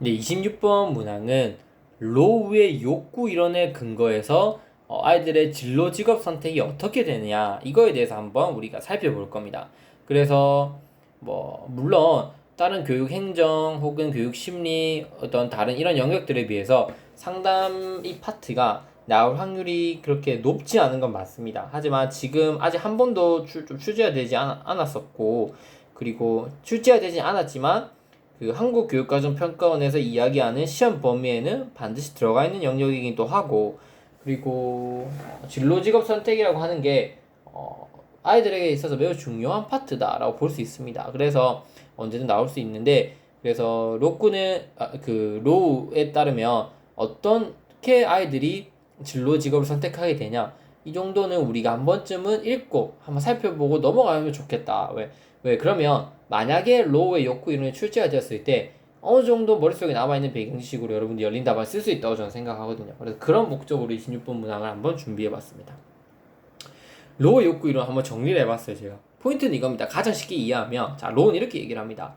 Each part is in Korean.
근데 26번 문항은 로우의 욕구 이론에 근거해서 아이들의 진로 직업 선택이 어떻게 되느냐 이거에 대해서 한번 우리가 살펴볼 겁니다. 그래서 물론 다른 교육 행정 혹은 교육 심리 어떤 다른 이런 영역들에 비해서 상담 이 파트가 나올 확률이 그렇게 높지 않은 건 맞습니다. 하지만 지금 아직 한 번도 좀 출제가 되지 않았었고, 그리고 출제가 되지 않았지만 그 한국교육과정평가원에서 이야기하는 시험 범위에는 반드시 들어가 있는 영역이기도 하고, 그리고 진로 직업 선택이라고 하는 게 아이들에게 있어서 매우 중요한 파트다라고 볼 수 있습니다. 그래서 언제든 나올 수 있는데, 그래서 로우에 따르면 어떻게 아이들이 진로 직업을 선택하게 되냐, 이 정도는 우리가 한 번쯤은 읽고 한번 살펴보고 넘어가면 좋겠다. 왜 그러면 만약에 로우의 욕구 이론이 출제가 되었을 때 어느 정도 머릿속에 남아있는 배경 지식으로 여러분들이 열린 답안을 쓸 수 있다고 저는 생각하거든요. 그래서 그런 목적으로 26번 문항을 한번 준비해봤습니다. 로우의 욕구 이론 한번 정리를 해봤어요. 제가 포인트는 이겁니다. 가장 쉽게 이해하면, 자, 로우는 이렇게 얘기를 합니다.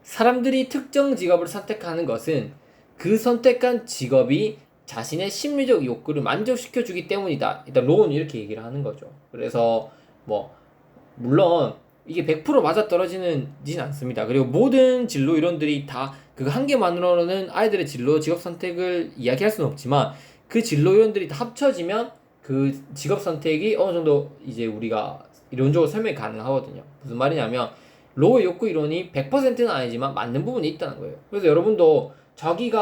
사람들이 특정 직업을 선택하는 것은 그 선택한 직업이 자신의 심리적 욕구를 만족시켜주기 때문이다. 일단 로우는 이렇게 얘기를 하는 거죠. 그래서 물론 이게 100% 맞아떨어지진 않습니다. 그리고 모든 진로 이론들이 다 그거 한 개만으로는 아이들의 진로 직업 선택을 이야기할 수는 없지만, 그 진로 이론들이 다 합쳐지면 그 직업 선택이 어느 정도 이제 우리가 이론적으로 설명이 가능하거든요. 무슨 말이냐면 로우의 욕구 이론이 100%는 아니지만 맞는 부분이 있다는 거예요. 그래서 여러분도 자기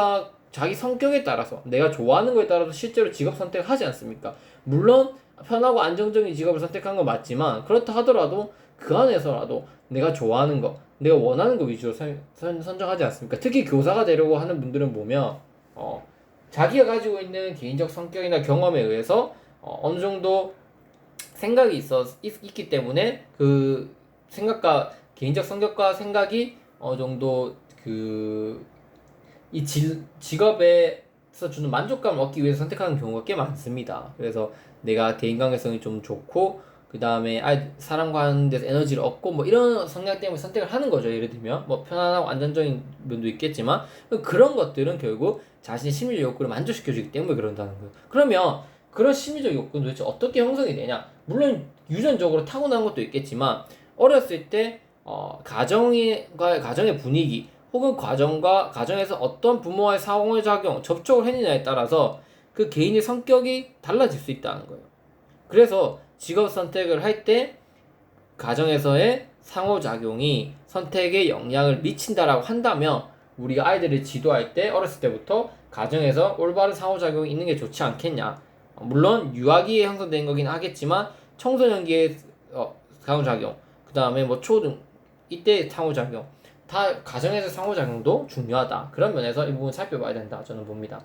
성격에 따라서, 내가 좋아하는 거에 따라서 실제로 직업 선택을 하지 않습니까? 물론 편하고 안정적인 직업을 선택한 건 맞지만, 그렇다 하더라도 그 안에서라도 내가 좋아하는 거, 내가 원하는 거 위주로 선정하지 않습니까? 특히 교사가 되려고 하는 분들은 보면 자기가 가지고 있는 개인적 성격이나 경험에 의해서 어느 정도 생각이 있기 때문에 그 생각과 개인적 성격과 생각이 어느 정도 이 직업에서 주는 만족감을 얻기 위해서 선택하는 경우가 꽤 많습니다. 그래서 내가 대인관계성이 좀 좋고, 그 다음에 사람과 하는 데서 에너지를 얻고 이런 성향 때문에 선택을 하는 거죠. 예를 들면 편안하고 안정적인 면도 있겠지만, 그런 것들은 결국 자신의 심리적 욕구를 만족시켜주기 때문에 그런다는 거예요. 그러면 그런 심리적 욕구는 도대체 어떻게 형성이 되냐? 물론 유전적으로 타고난 것도 있겠지만, 어렸을 때 가정의 분위기 혹은 가정에서 어떤 부모와의 상호작용, 접촉을 했느냐에 따라서 그 개인의 성격이 달라질 수 있다는 거예요. 그래서 직업 선택을 할 때 가정에서의 상호작용이 선택에 영향을 미친다라고 한다면, 우리가 아이들을 지도할 때 어렸을 때부터 가정에서 올바른 상호작용이 있는 게 좋지 않겠냐. 물론 유아기에 형성된 거긴 하겠지만 청소년기의 상호작용, 그 다음에 초등 이때 상호작용, 다 가정에서 상호작용도 중요하다. 그런 면에서 이 부분 살펴봐야 된다 저는 봅니다.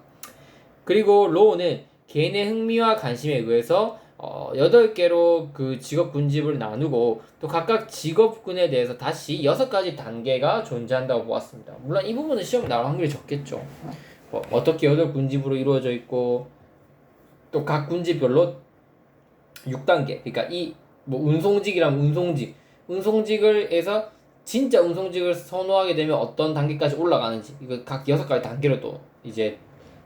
그리고 로우는 개인의 흥미와 관심에 의해서 8개로 그 직업 군집을 나누고, 또 각각 직업군에 대해서 다시 6가지 단계가 존재한다고 보았습니다. 물론 이 부분은 시험 나올 확률이 적겠죠. 어떻게 8군집으로 이루어져 있고, 또 각 군집별로 6단계, 그러니까 운송직이라면 운송직을 해서 진짜 운송직을 선호하게 되면 어떤 단계까지 올라가는지, 이거 각 6가지 단계로 또 이제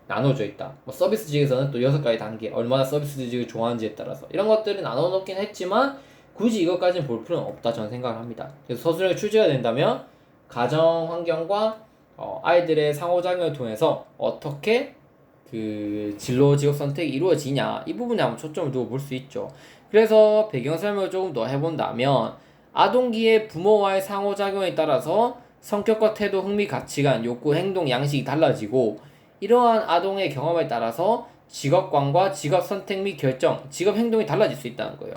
나눠져 있다. 서비스직에서는 또 6가지 단계, 얼마나 서비스직을 좋아하는지에 따라서 이런 것들을 나눠 놓긴 했지만 굳이 이것까지는 볼 필요는 없다 저는 생각을 합니다. 그래서 서술형이 출제가 된다면 가정 환경과 아이들의 상호작용을 통해서 어떻게 그 진로 직업 선택이 이루어지냐, 이 부분에 한번 초점을 두고 볼 수 있죠. 그래서 배경 설명을 조금 더 해본다면, 아동기의 부모와의 상호작용에 따라서 성격과 태도, 흥미, 가치관, 욕구, 행동, 양식이 달라지고, 이러한 아동의 경험에 따라서 직업관과 직업 선택 및 결정, 직업 행동이 달라질 수 있다는 거예요.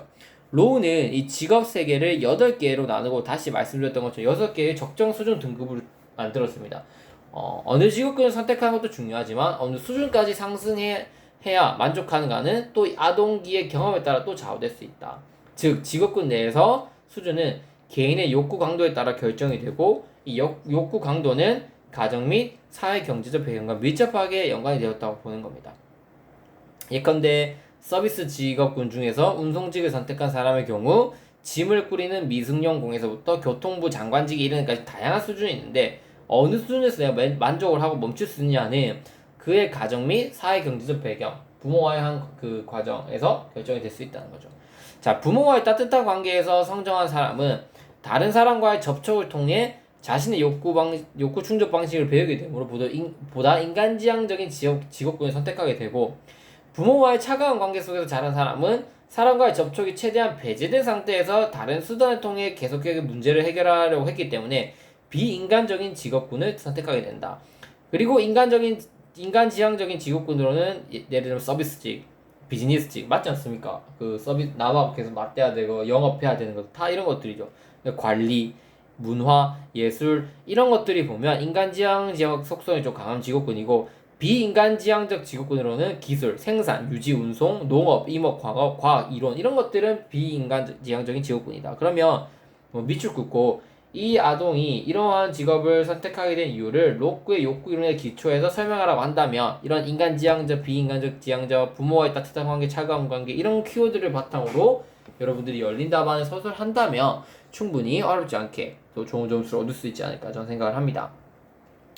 로우는 이 직업 세계를 8개로 나누고, 다시 말씀드렸던 것처럼 6개의 적정 수준 등급을 만들었습니다. 어느 직업군을 선택하는 것도 중요하지만 어느 수준까지 상승해야 만족하는가는 또 아동기의 경험에 따라 또 좌우될 수 있다. 즉 직업군 내에서 수준은 개인의 욕구 강도에 따라 결정이 되고, 이 욕구 강도는 가정 및 사회 경제적 배경과 밀접하게 연관이 되었다고 보는 겁니다. 예컨대 서비스 직업군 중에서 운송직을 선택한 사람의 경우 짐을 꾸리는 미승용 공에서부터 교통부 장관직에 이르는까지 다양한 수준이 있는데, 어느 수준에서 내가 만족을 하고 멈출 수 있느냐는 그의 가정 및 사회 경제적 배경, 부모와의 한 그 과정에서 결정이 될 수 있다는 거죠. 자, 부모와의 따뜻한 관계에서 성장한 사람은 다른 사람과의 접촉을 통해 자신의 욕구 충족 방식을 배우게 되므로 보다 인간지향적인 직업군을 선택하게 되고, 부모와의 차가운 관계 속에서 자란 사람은 사람과의 접촉이 최대한 배제된 상태에서 다른 수단을 통해 계속해서 문제를 해결하려고 했기 때문에 비인간적인 직업군을 선택하게 된다. 그리고 인간지향적인 직업군으로는 예를 들면 서비스직, 비즈니스직 맞지 않습니까? 그 서비스 남하고 계속 맞대야 되고 영업해야 되는 것 다 이런 것들이죠. 관리, 문화, 예술 이런 것들이 보면 인간지향적 속성이 좀 강한 직업군이고, 비인간지향적 직업군으로는 기술, 생산, 유지, 운송, 농업, 임업, 광업, 과학, 이론 이런 것들은 비인간지향적인 직업군이다. 그러면 뭐 밑줄 긋고 이 아동이 이러한 직업을 선택하게 된 이유를 로크의 욕구 이론에 기초해서 설명하라고 한다면, 이런 인간지향적, 비인간적 지향적, 부모와의 따뜻한 관계, 차가운 관계 이런 키워드를 바탕으로 여러분들이 열린 답안을 서술한다면 충분히 어렵지 않게 또 좋은 점수를 얻을 수 있지 않을까 저는 생각을 합니다.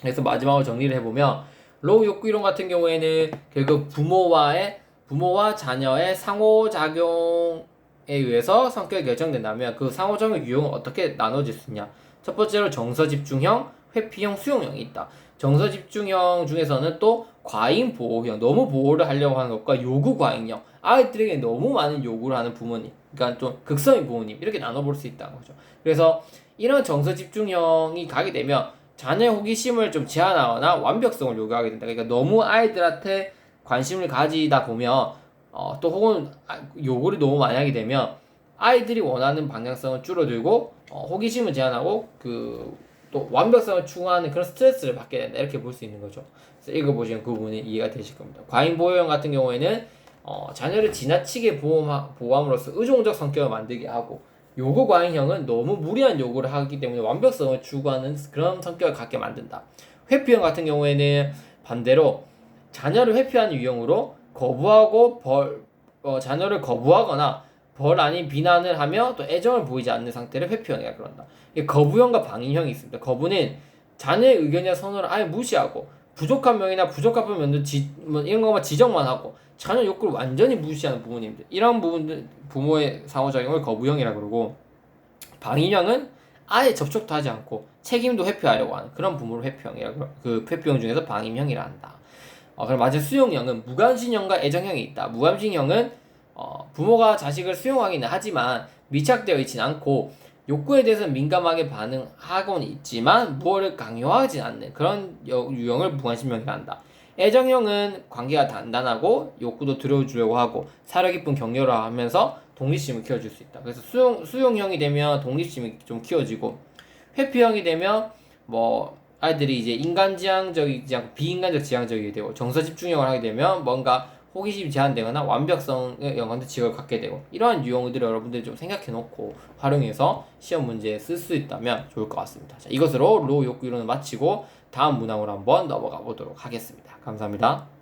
그래서 마지막으로 정리를 해보면, 로우 욕구 이론 같은 경우에는 결국 부모와 자녀의 상호작용에 의해서 성격이 결정된다면 그 상호작용 유형은 어떻게 나눠질 수 있냐. 첫 번째로 정서집중형, 회피형, 수용형이 있다. 정서집중형 중에서는 또 과잉보호형, 너무 보호를 하려고 하는 것과 요구과잉형, 아이들에게 너무 많은 요구를 하는 부모님, 그러니까 좀 극성인 부모님, 이렇게 나눠볼 수 있다는 거죠. 그래서 이런 정서집중형이 가게 되면 자녀의 호기심을 좀 제한하거나 완벽성을 요구하게 된다. 그러니까 너무 아이들한테 관심을 가지다 보면 또 혹은 요구를 너무 많이 하게 되면 아이들이 원하는 방향성을 줄어들고 호기심을 제한하고 또 완벽성을 추구하는 그런 스트레스를 받게 된다. 이렇게 볼 수 있는 거죠. 그래서 읽어보시면 그 부분이 이해가 되실 겁니다. 과잉보호형 같은 경우에는 자녀를 지나치게 보호함으로써 의존적 성격을 만들게 하고, 요구 과잉형은 너무 무리한 요구를 하기 때문에 완벽성을 추구하는 그런 성격을 갖게 만든다. 회피형 같은 경우에는 반대로 자녀를 회피하는 유형으로 자녀를 거부하거나 벌 아닌 비난을 하며 또 애정을 보이지 않는 상태를 회피형이라 그런다. 거부형과 방임형이 있습니다. 거부는 자녀의 의견이나 선호를 아예 무시하고 부족한 명이나 부적합한 면도 이런 것만 지적만 하고 자녀 욕구를 완전히 무시하는 부모님들, 이런 부분들 부모의 상호작용을 거부형이라 그러고, 방임형은 아예 접촉도 하지 않고 책임도 회피하려고 하는 그런 부모를 회피형이라고, 그 회피형 중에서 방임형이라 한다. 그럼 마지막 수용형은 무관심형과 애정형이 있다. 무관심형은 부모가 자식을 수용하기는 하지만 밀착되어 있지는 않고 욕구에 대해서 민감하게 반응하고는 있지만 무엇을 강요하지 않는 그런 유형을 무관심형이라 한다. 애정형은 관계가 단단하고 욕구도 들어주려고 하고 사려 깊은 격려를 하면서 독립심을 키워줄 수 있다. 그래서 수용형이 되면 독립심이 좀 키워지고, 회피형이 되면 뭐 아이들이 이제 인간지향적이지 않고 비인간적 지향적이게 되고, 정서집중형을 하게 되면 뭔가 호기심이 제한되거나 완벽성에 연관된 직업을 갖게 되고, 이러한 유형들을 여러분들이 좀 생각해 놓고 활용해서 시험 문제에 쓸 수 있다면 좋을 것 같습니다. 자, 이것으로 로우 욕구 이론을 마치고 다음 문항으로 한번 넘어가 보도록 하겠습니다. 감사합니다.